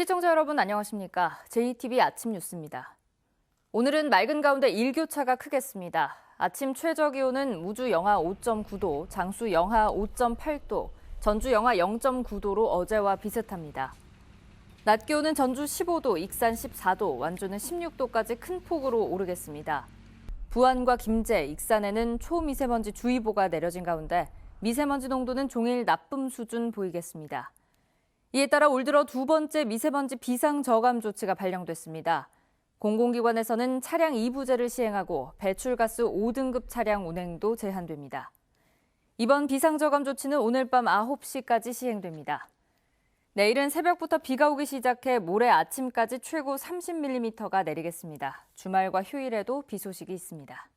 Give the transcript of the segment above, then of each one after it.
시청자 여러분 안녕하십니까? JTBC 아침 뉴스입니다. 오늘은 맑은 가운데 일교차가 크겠습니다. 아침 최저 기온은 무주 영하 5.9도, 장수 영하 5.8도, 전주 영하 0.9도로 어제와 비슷합니다. 낮 기온은 전주 15도, 익산 14도, 완주는 16도까지 큰 폭으로 오르겠습니다. 부안과 김제, 익산에는 초미세먼지 주의보가 내려진 가운데 미세먼지 농도는 종일 나쁨 수준 보이겠습니다. 이에 따라 올 들어 두 번째 미세먼지 비상저감 조치가 발령됐습니다. 공공기관에서는 차량 2부제를 시행하고 배출가스 5등급 차량 운행도 제한됩니다. 이번 비상저감 조치는 오늘 밤 9시까지 시행됩니다. 내일은 새벽부터 비가 오기 시작해 모레 아침까지 최고 30mm가 내리겠습니다. 주말과 휴일에도 비 소식이 있습니다.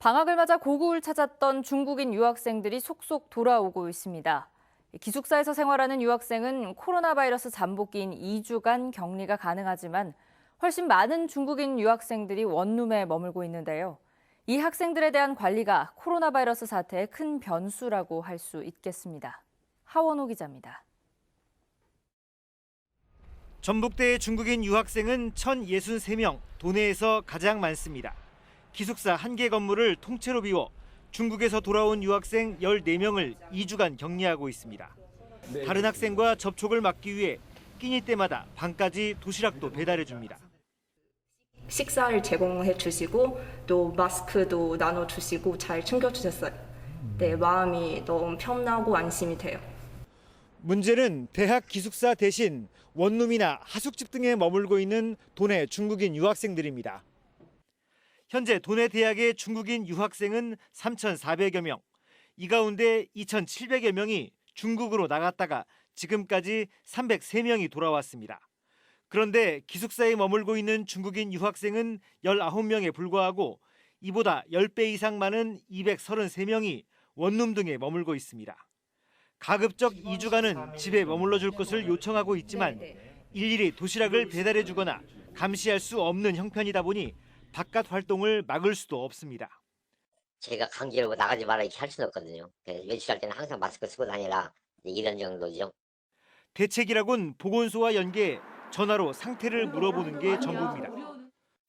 방학을 맞아 고국을 찾았던 중국인 유학생들이 속속 돌아오고 있습니다. 기숙사에서 생활하는 유학생은 코로나 바이러스 잠복기인 2주간 격리가 가능하지만 훨씬 많은 중국인 유학생들이 원룸에 머물고 있는데요. 이 학생들에 대한 관리가 코로나 바이러스 사태의 큰 변수라고 할 수 있겠습니다. 하원호 기자입니다. 전북대의 중국인 유학생은 1,063명, 도내에서 가장 많습니다. 기숙사 1개 건물을 통째로 비워 중국에서 돌아온 유학생 14명을 2주간 격리하고 있습니다. 다른 학생과 접촉을 막기 위해 끼니 때마다 방까지 도시락도 배달해 줍니다. 식사를 제공해 주시고 또 마스크도 나눠 주시고 잘 챙겨 주셨어요. 네, 마음이 너무 편하고 안심이 돼요. 문제는 대학 기숙사 대신 원룸이나 하숙집 등에 머물고 있는 도내 중국인 유학생들입니다. 현재 도내 대학의 중국인 유학생은 3,400여 명. 이 가운데 2,700여 명이 중국으로 나갔다가 지금까지 303명이 돌아왔습니다. 그런데 기숙사에 머물고 있는 중국인 유학생은 19명에 불과하고 이보다 10배 이상 많은 233명이 원룸 등에 머물고 있습니다. 가급적 2주간은 집에 머물러 줄 것을 요청하고 있지만 일일이 도시락을 배달해 주거나 감시할 수 없는 형편이다 보니 바깥 활동을 막을 수도 없습니다. 제가 강제로 나가지 마라 이렇게 할 수는 없거든요. 외출할 때는 항상 마스크 쓰고 다니라 이런 정도죠. 대책이라곤 보건소와 연계해 전화로 상태를 물어보는 게 전부입니다.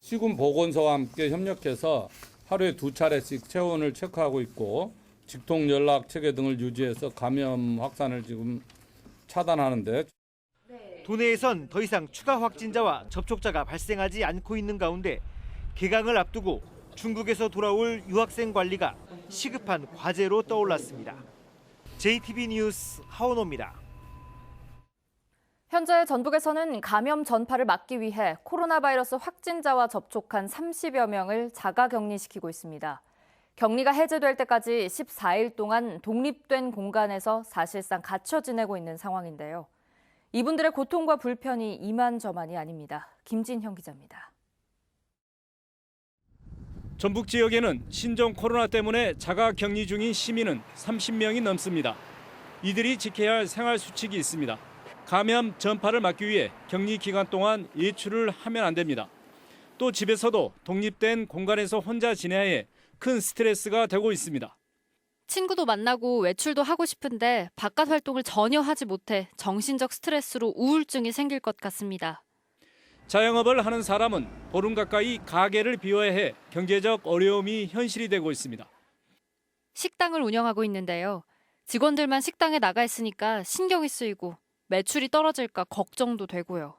시군 보건소와 함께 협력해서 하루에 2차례씩 체온을 체크하고 있고 직통 연락 체계 등을 유지해서 감염 확산을 지금 차단하는데 도내에선 더 이상 추가 확진자와 접촉자가 발생하지 않고 있는 가운데 개강을 앞두고 중국에서 돌아올 유학생 관리가 시급한 과제로 떠올랐습니다. JTBC 뉴스 하원호입니다. 현재 전북에서는 감염 전파를 막기 위해 코로나 바이러스 확진자와 접촉한 30여 명을 자가격리시키고 있습니다. 격리가 해제될 때까지 14일 동안 독립된 공간에서 사실상 갇혀 지내고 있는 상황인데요. 이분들의 고통과 불편이 이만저만이 아닙니다. 김진형 기자입니다. 전북 지역에는 신종 코로나 때문에 자가격리 중인 시민은 30명이 넘습니다. 이들이 지켜야 할 생활 수칙이 있습니다. 감염 전파를 막기 위해 격리 기간 동안 외출을 하면 안 됩니다. 또 집에서도 독립된 공간에서 혼자 지내야 해 큰 스트레스가 되고 있습니다. 친구도 만나고 외출도 하고 싶은데 바깥 활동을 전혀 하지 못해 정신적 스트레스로 우울증이 생길 것 같습니다. 자영업을 하는 사람은 보름 가까이 가게를 비워야 해 경제적 어려움이 현실이 되고 있습니다. 식당을 운영하고 있는데요. 직원들만 식당에 나가 있으니까 신경이 쓰이고 매출이 떨어질까 걱정도 되고요.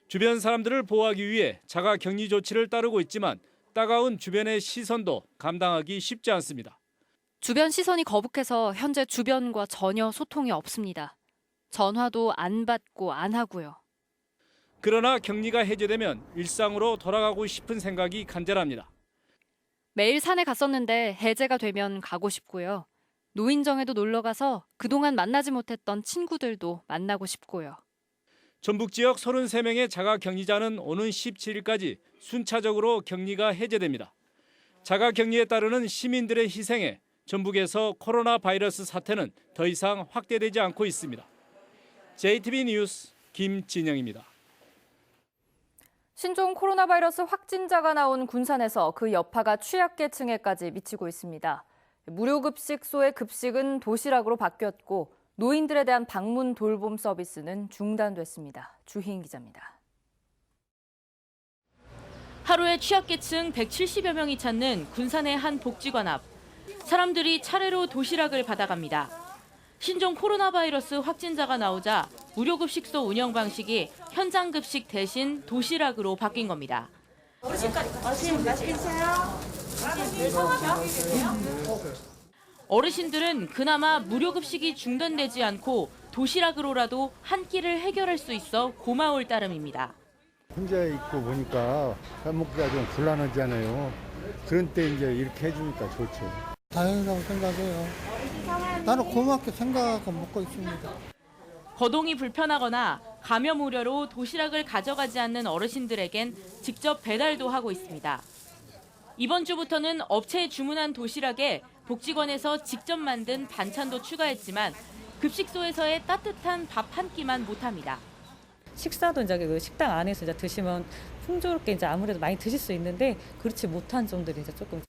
주변 사람들을 보호하기 위해 자가격리 조치를 따르고 있지만 따가운 주변의 시선도 감당하기 쉽지 않습니다. 주변 시선이 거북해서 현재 주변과 전혀 소통이 없습니다. 전화도 안 받고 안 하고요. 그러나 격리가 해제되면 일상으로 돌아가고 싶은 생각이 간절합니다. 매일 산에 갔었는데 해제가 되면 가고 싶고요. 노인정에도 놀러 가서 그동안 만나지 못했던 친구들도 만나고 싶고요. 전북 지역 33명의 자가격리자는 오는 17일까지 순차적으로 격리가 해제됩니다. 자가격리에 따르는 시민들의 희생에 전북에서 코로나 바이러스 사태는 더 이상 확대되지 않고 있습니다. JTBC 뉴스 김진영입니다. 신종 코로나 바이러스 확진자가 나온 군산에서 그 여파가 취약계층에까지 미치고 있습니다. 무료급식소의 급식은 도시락으로 바뀌었고 노인들에 대한 방문 돌봄 서비스는 중단됐습니다. 주희인 기자입니다. 하루에 취약계층 170여 명이 찾는 군산의 한 복지관 앞. 사람들이 차례로 도시락을 받아갑니다. 신종 코로나 바이러스 확진자가 나오자 무료급식소 운영 방식이 현장급식 대신 도시락으로 바뀐 겁니다. 어르신들은 그나마 무료급식이 중단되지 않고 도시락으로라도 한 끼를 해결할 수 있어 고마울 따름입니다. 혼자 있고 보니까 해먹기가 좀 곤란하잖아요. 그런 때 이제 이렇게 해주니까 좋죠. 다행이라고 생각해요. 나는 고맙게 생각하고 먹고 있습니다. 거동이 불편하거나 감염 우려로 도시락을 가져가지 않는 어르신들에겐 직접 배달도 하고 있습니다. 이번 주부터는 업체에 주문한 도시락에 복지관에서 직접 만든 반찬도 추가했지만 급식소에서의 따뜻한 밥 한 끼만 못합니다. 식사도 이제 그 식당 안에서 이제 드시면 풍조롭게 이제 아무래도 많이 드실 수 있는데 그렇지 못한 점들이 이제 조금.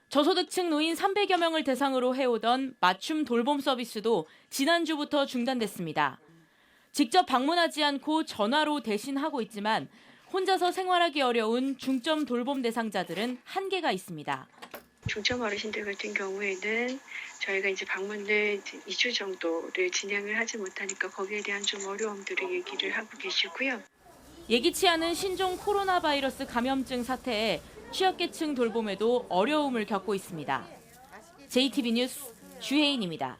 저소득층 노인 300여 명을 대상으로 해오던 맞춤 돌봄 서비스도 지난주부터 중단됐습니다. 직접 방문하지 않고 전화로 대신하고 있지만 혼자서 생활하기 어려운 중점 돌봄 대상자들은 한계가 있습니다. 중점 어르신들 같은 경우에는 저희가 이제 방문을 2주 정도를 진행을 하지 못하니까 거기에 대한 좀 어려움들을 얘기를 하고 계시고요. 예기치 않은 신종 코로나 바이러스 감염증 사태에 취약계층 돌봄에도 어려움을 겪고 있습니다. JTB 뉴스 주혜인입니다.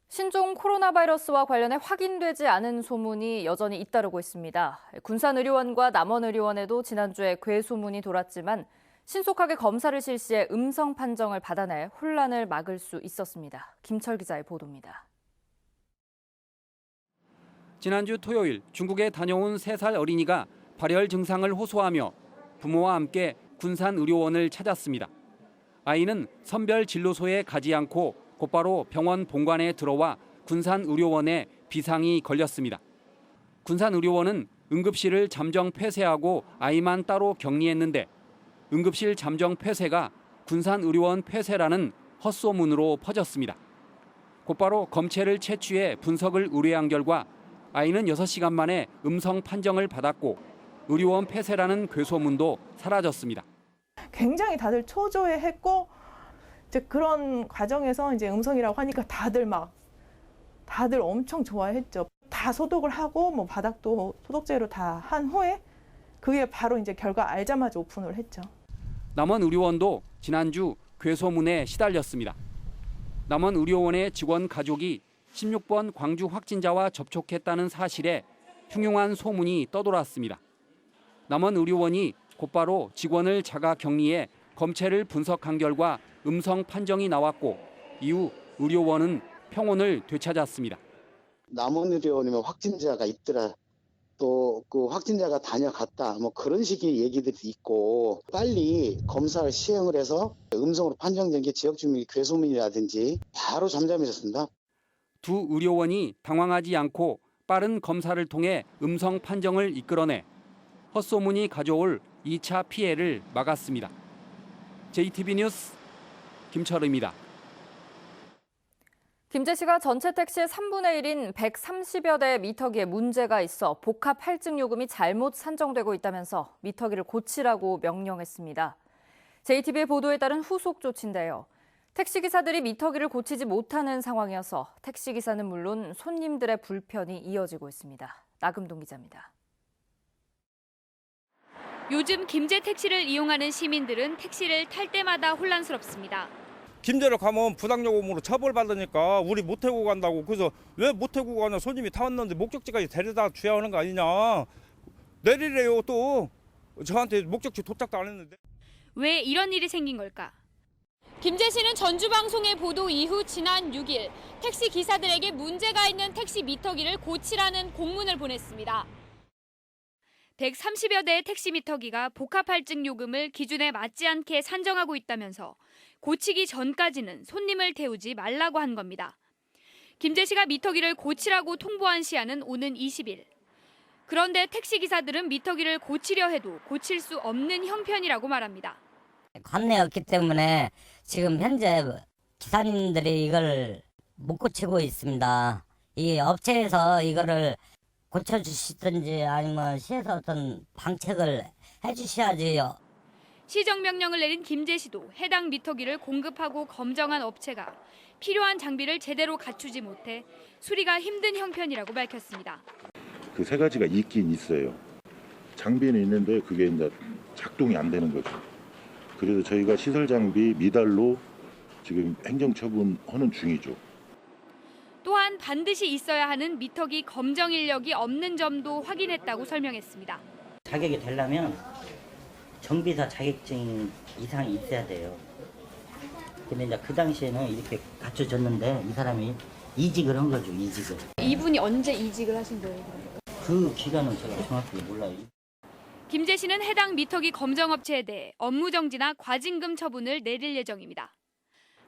신종 코로나 바이러스와 관련해 확인되지 않은 소문이 여전히 잇따르고 있습니다. 군산의료원과 남원의료원에도 지난주에 괴소문이 돌았지만 신속하게 검사를 실시해 음성 판정을 받아내 혼란을 막을 수 있었습니다. 김철 기자의 보도입니다. 지난주 토요일 중국에 다녀온 3살 어린이가 발열 증상을 호소하며 부모와 함께 군산의료원을 찾았습니다. 아이는 선별 진료소에 가지 않고 곧바로 병원 본관에 들어와 군산의료원에 비상이 걸렸습니다. 군산의료원은 응급실을 잠정 폐쇄하고 아이만 따로 격리했는데 응급실 잠정 폐쇄가 군산의료원 폐쇄라는 헛소문으로 퍼졌습니다. 곧바로 검체를 채취해 분석을 의뢰한 결과 아이는 6시간 만에 음성 판정을 받았고 의료원 폐쇄라는 괴소문도 사라졌습니다. 굉장히 다들 초조해했고 이제 그런 과정에서 이제 음성이라고 하니까 다들 엄청 좋아했죠. 다 소독을 하고 뭐 바닥도 소독제로 다 한 후에 그게 바로 이제 결과 알자마자 오픈을 했죠. 남원의료원도 지난주 괴소문에 시달렸습니다. 남원의료원의 직원 가족이 16번 광주 확진자와 접촉했다는 사실에 흉흉한 소문이 떠돌았습니다. 남원의료원이 곧바로 직원을 자가 격리해 검체를 분석한 결과 음성 판정이 나왔고 이후 의료원은 평온을 되찾았습니다. 남원의료원이면 확진자가 있더라. 또 그 확진자가 다녀갔다. 뭐 그런 식의 얘기들이 있고 빨리 검사를 시행을 해서 음성으로 판정된 게 지역주민 괴소문이라든지 바로 잠잠해졌습니다. 두 의료원이 당황하지 않고 빠른 검사를 통해 음성 판정을 이끌어내 헛소문이 가져올 2차 피해를 막았습니다. JTB 뉴스 김철우입니다. 김제 시가 전체 택시의 3분의 1인 130여 대의 미터기에 문제가 있어 복합 할증 요금이 잘못 산정되고 있다면서 미터기를 고치라고 명령했습니다. JTB의 보도에 따른 후속 조치인데요. 택시기사들이 미터기를 고치지 못하는 상황이어서 택시기사는 물론 손님들의 불편이 이어지고 있습니다. 나금동 기자입니다. 요즘 김제 택시를 이용하는 시민들은 택시를 탈 때마다 혼란스럽습니다. 김제를 가면 부당요금으로 처벌받으니까 우리 못 태우고 간다고. 그래서 왜 못 태우고 가냐. 손님이 타왔는데 목적지까지 데려다 줘야 하는 거 아니냐. 내리래요 또. 저한테 목적지 도착도 안 했는데. 왜 이런 일이 생긴 걸까? 김제시는 전주방송의 보도 이후 지난 6일 택시 기사들에게 문제가 있는 택시 미터기를 고치라는 공문을 보냈습니다. 130여 대의 택시 미터기가 복합 할증 요금을 기준에 맞지 않게 산정하고 있다면서 고치기 전까지는 손님을 태우지 말라고 한 겁니다. 김제시가 미터기를 고치라고 통보한 시한은 오는 20일. 그런데 택시기사들은 미터기를 고치려 해도 고칠 수 없는 형편이라고 말합니다. 관내가 없기 때문에 지금 현재 기사님들이 이걸 못 고치고 있습니다. 이 업체에서 이거를 고쳐주시든지 아니면 시에서 어떤 방책을 해주셔야지요. 시정명령을 내린 김제시도 해당 미터기를 공급하고 검정한 업체가 필요한 장비를 제대로 갖추지 못해 수리가 힘든 형편이라고 밝혔습니다. 그 세 가지가 있긴 있어요. 장비는 있는데 그게 이제 작동이 안 되는 거죠. 그래서 저희가 시설 장비 미달로 지금 행정처분하는 중이죠. 또한 반드시 있어야 하는 미터기 검정 인력이 없는 점도 확인했다고 설명했습니다. 자격이 되려면 정비사 자격증 이상이 있어야 돼요. 근데 이제 그 당시에는 이렇게 갖춰졌는데 이 사람이 이직을 한 거죠, 이직을. 이분이 언제 이직을 하신 거예요? 그 기간은 제가 정확히 몰라요. 김제 씨는 해당 미터기 검정업체에 대해 업무 정지나 과징금 처분을 내릴 예정입니다.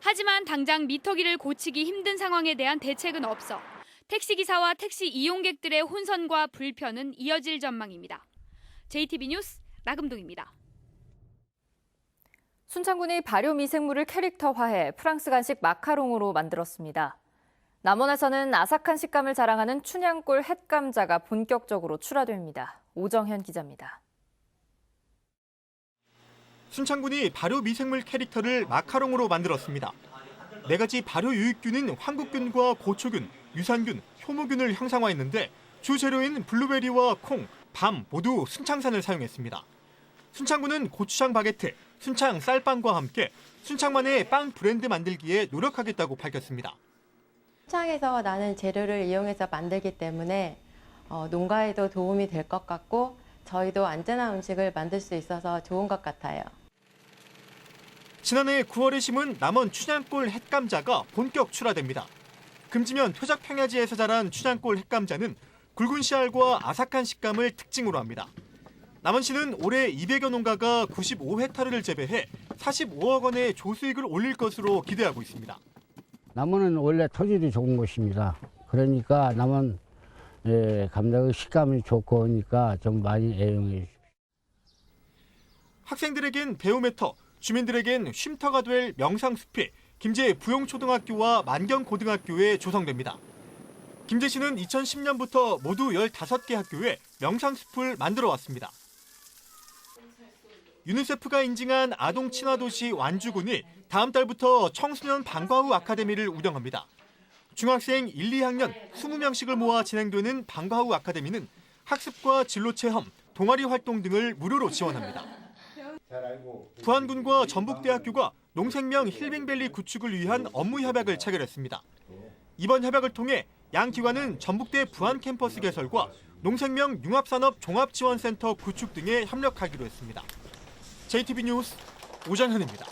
하지만 당장 미터기를 고치기 힘든 상황에 대한 대책은 없어 택시기사와 택시 이용객들의 혼선과 불편은 이어질 전망입니다. JTB 뉴스 나금동입니다. 순창군이 발효 미생물을 캐릭터화해 프랑스 간식 마카롱으로 만들었습니다. 남원에서는 아삭한 식감을 자랑하는 춘향골 햇감자가 본격적으로 출하됩니다. 오정현 기자입니다. 순창군이 발효 미생물 캐릭터를 마카롱으로 만들었습니다. 4가지 발효 유익균인 황국균과 고초균, 유산균, 효모균을 형상화했는데 주 재료인 블루베리와 콩, 밤 모두 순창산을 사용했습니다. 순창군은 고추장 바게트, 순창 쌀빵과 함께 순창만의 빵 브랜드 만들기에 노력하겠다고 밝혔습니다. 순창에서 나는 재료를 이용해서 만들기 때문에 농가에도 도움이 될 것 같고 저희도 안전한 음식을 만들 수 있어서 좋은 것 같아요. 지난해 9월에 심은 남원 춘향골 햇감자가 본격 출하됩니다. 금지면 퇴적 평야지에서 자란 춘향골 햇감자는 굵은 씨알과 아삭한 식감을 특징으로 합니다. 남원시는 올해 200여 농가가 95헥타르를 재배해 45억 원의 조수익을 올릴 것으로 기대하고 있습니다. 남원은 원래 토질이 좋은 곳입니다. 그러니까 남원 감자의 식감이 좋고 하니까 좀 많이 애용해 주십시오. 학생들에겐 배움의 터, 주민들에겐 쉼터가 될 명상숲이 김제 부용초등학교와 만경고등학교에 조성됩니다. 김제시는 2010년부터 모두 15개 학교에 명상숲을 만들어 왔습니다. 유니세프가 인증한 아동 친화도시 완주군이 다음 달부터 청소년 방과후 아카데미를 운영합니다. 중학생 1, 2학년 20명씩을 모아 진행되는 방과후 아카데미는 학습과 진로체험, 동아리 활동 등을 무료로 지원합니다. 부안군과 전북대학교가 농생명 힐링밸리 구축을 위한 업무 협약을 체결했습니다. 이번 협약을 통해 양 기관은 전북대 부안 캠퍼스 개설과 농생명 융합산업 종합지원센터 구축 등에 협력하기로 했습니다. JTB 뉴스 오정현입니다.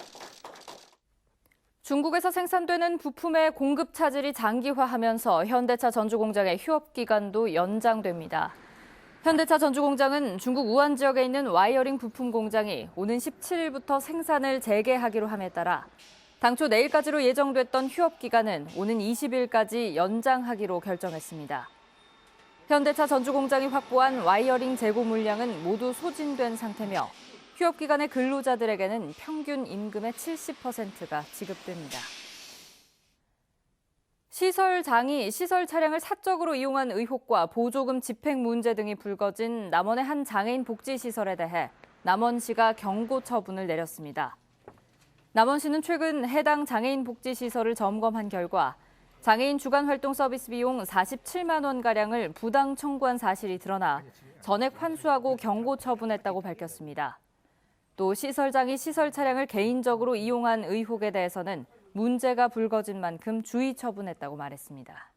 중국에서 생산되는 부품의 공급 차질이 장기화하면서 현대차 전주공장의 휴업 기간도 연장됩니다. 현대차 전주공장은 중국 우한 지역에 있는 와이어링 부품 공장이 오는 17일부터 생산을 재개하기로 함에 따라 당초 내일까지로 예정됐던 휴업 기간은 오는 20일까지 연장하기로 결정했습니다. 현대차 전주공장이 확보한 와이어링 재고 물량은 모두 소진된 상태며 휴업 기간의 근로자들에게는 평균 임금의 70%가 지급됩니다. 시설장이 시설 차량을 사적으로 이용한 의혹과 보조금 집행 문제 등이 불거진 남원의 한 장애인 복지시설에 대해 남원시가 경고 처분을 내렸습니다. 남원시는 최근 해당 장애인 복지시설을 점검한 결과 장애인 주간 활동 서비스 비용 47만 원가량을 부당 청구한 사실이 드러나 전액 환수하고 경고 처분했다고 밝혔습니다. 또 시설장이 시설 차량을 개인적으로 이용한 의혹에 대해서는 문제가 불거진 만큼 주의 처분했다고 말했습니다.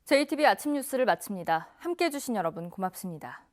JTB 아침 뉴스를 마칩니다. 함께해 주신 여러분 고맙습니다.